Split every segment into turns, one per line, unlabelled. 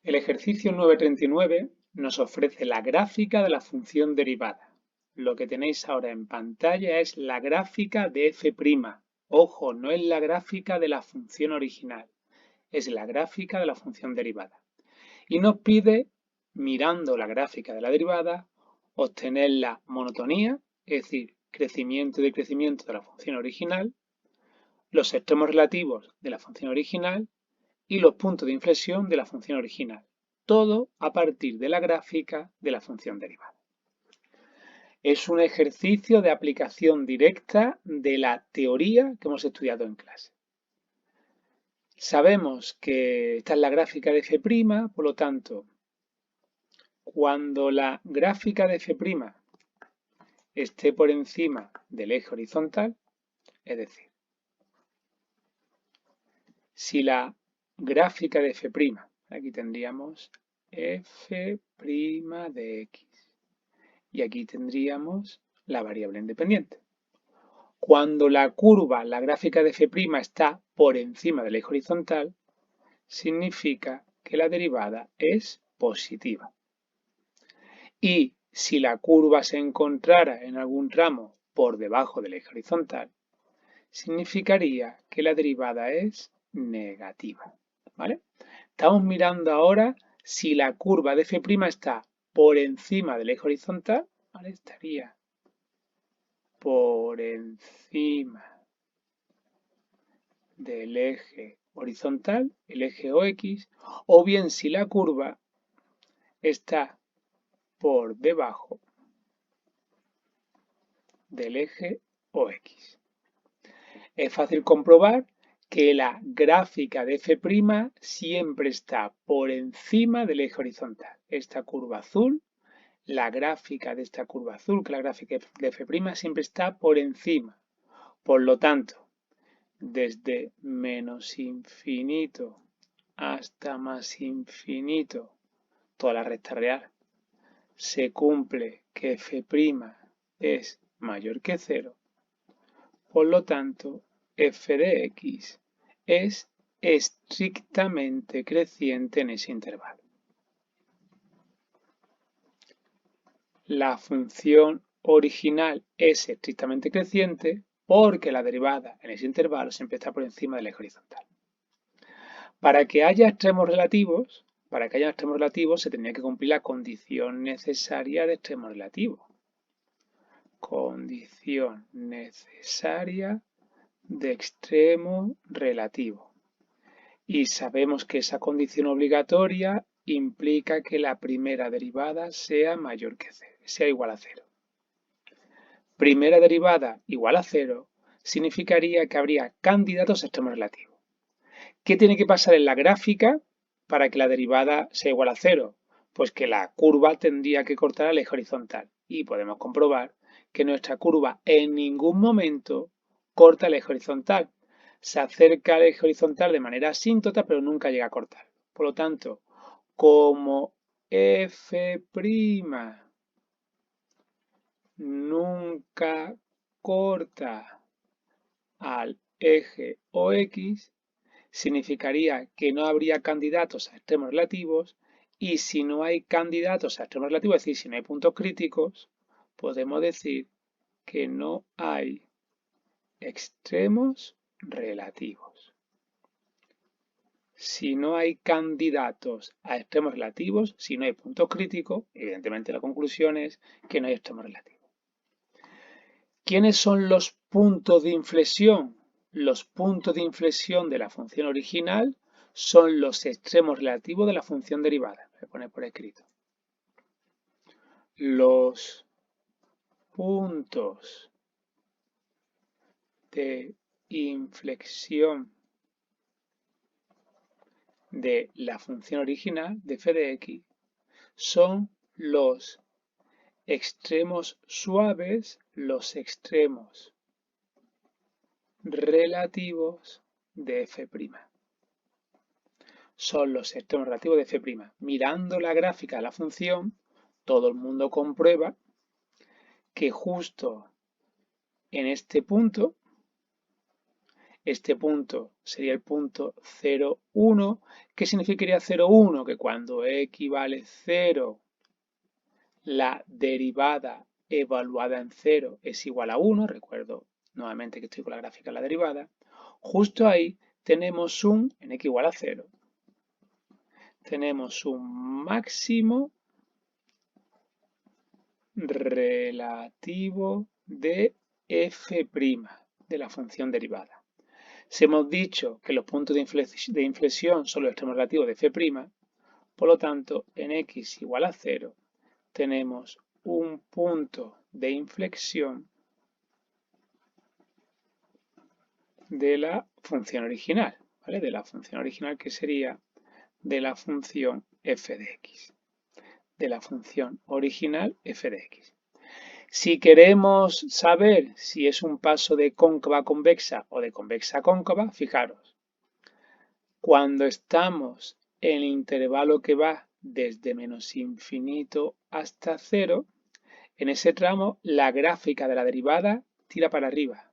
El ejercicio 939 nos ofrece la gráfica de la función derivada. Lo que tenéis ahora en pantalla es la gráfica de f'. Ojo, no es la gráfica de la función original, es la gráfica de la función derivada. Y nos pide, mirando la gráfica de la derivada, obtener la monotonía, es decir, crecimiento y decrecimiento de la función original, los extremos relativos de la función original y los puntos de inflexión de la función original. Todo a partir de la gráfica de la función derivada. Es un ejercicio de aplicación directa de la teoría que hemos estudiado en clase. Sabemos que esta es la gráfica de f', por lo tanto, cuando la gráfica de f' esté por encima del eje horizontal, es decir, si la gráfica de f', aquí tendríamos f' de x, y aquí tendríamos la variable independiente. Cuando la curva, la gráfica de f' está por encima del eje horizontal, significa que la derivada es positiva. Y si la curva se encontrara en algún tramo por debajo del eje horizontal, significaría que la derivada es negativa. ¿Vale? Estamos mirando ahora si la curva de f' está por encima del eje horizontal, ¿vale? Estaría por encima del eje horizontal, el eje OX, o bien si la curva está por debajo del eje OX. Es fácil comprobar que la gráfica de f' siempre está por encima del eje horizontal. Esta curva azul, la gráfica de esta curva azul, que la gráfica de f' siempre está por encima. Por lo tanto, desde menos infinito hasta más infinito, toda la recta real, se cumple que f' es mayor que 0. Por lo tanto, f de x es estrictamente creciente en ese intervalo. La función original es estrictamente creciente porque la derivada en ese intervalo siempre está por encima del eje horizontal. Para que haya extremos relativos, se tenía que cumplir la condición necesaria de extremo relativo. Condición necesaria de extremo relativo. Y sabemos que esa condición obligatoria implica que la primera derivada sea mayor que 0, sea igual a 0. Primera derivada igual a 0 significaría que habría candidatos a extremos relativos. ¿Qué tiene que pasar en la gráfica para que la derivada sea igual a 0? Pues que la curva tendría que cortar al eje horizontal. Y podemos comprobar que nuestra curva en ningún momento corta el eje horizontal. Se acerca al eje horizontal de manera asíntota, pero nunca llega a cortar. Por lo tanto, como f' nunca corta al eje OX, significaría que no habría candidatos a extremos relativos, y si no hay candidatos a extremos relativos, es decir, si no hay puntos críticos, podemos decir que no hay extremos relativos. Si no hay candidatos a extremos relativos, si no hay puntos críticos, evidentemente la conclusión es que no hay extremos relativos. ¿Quiénes son los puntos de inflexión? Los puntos de inflexión de la función original son los extremos relativos de la función derivada. Voy a poner por escrito. Los puntos de inflexión de la función original de f de x son los extremos suaves, los extremos relativos de f'. Son los extremos relativos de f'. Mirando la gráfica de la función, todo el mundo comprueba que justo en este punto Este punto sería el punto 0, 1. ¿Qué significaría 0, 1? Que cuando x vale 0, la derivada evaluada en 0 es igual a 1. Recuerdo nuevamente que estoy con la gráfica de la derivada. Justo ahí tenemos en x igual a 0, tenemos un máximo relativo de f', de la función derivada. Si hemos dicho que los puntos de inflexión son los extremos relativos de f', por lo tanto, en x igual a 0 tenemos un punto de inflexión de la función original, ¿vale? De la función original, que sería de la función f de x. De la función original f de x. Si queremos saber si es un paso de cóncava a convexa o de convexa a cóncava, fijaros, cuando estamos en el intervalo que va desde menos infinito hasta 0, en ese tramo la gráfica de la derivada tira para arriba.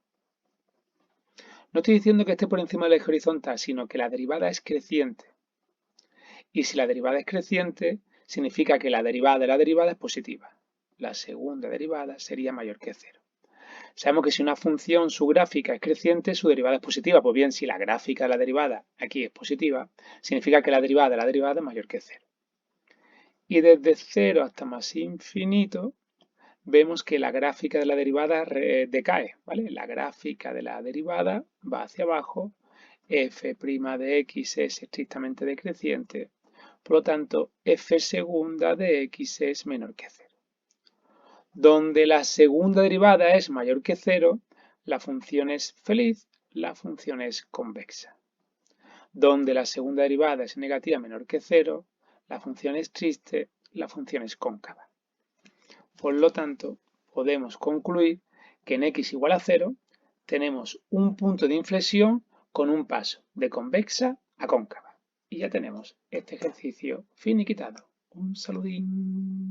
No estoy diciendo que esté por encima del eje horizontal, sino que la derivada es creciente. Y si la derivada es creciente, significa que la derivada de la derivada es positiva. La segunda derivada sería mayor que 0. Sabemos que si una función, su gráfica es creciente, su derivada es positiva. Pues bien, si la gráfica de la derivada aquí es positiva, significa que la derivada de la derivada es mayor que 0. Y desde 0 hasta más infinito, vemos que la gráfica de la derivada decae, ¿vale? La gráfica de la derivada va hacia abajo, f' de x es estrictamente decreciente, por lo tanto, f segunda de x es menor que 0. Donde la segunda derivada es mayor que 0, la función es feliz, la función es convexa. Donde la segunda derivada es negativa menor que 0, la función es triste, la función es cóncava. Por lo tanto, podemos concluir que en x igual a 0 tenemos un punto de inflexión con un paso de convexa a cóncava. Y ya tenemos este ejercicio finiquitado. Un saludín.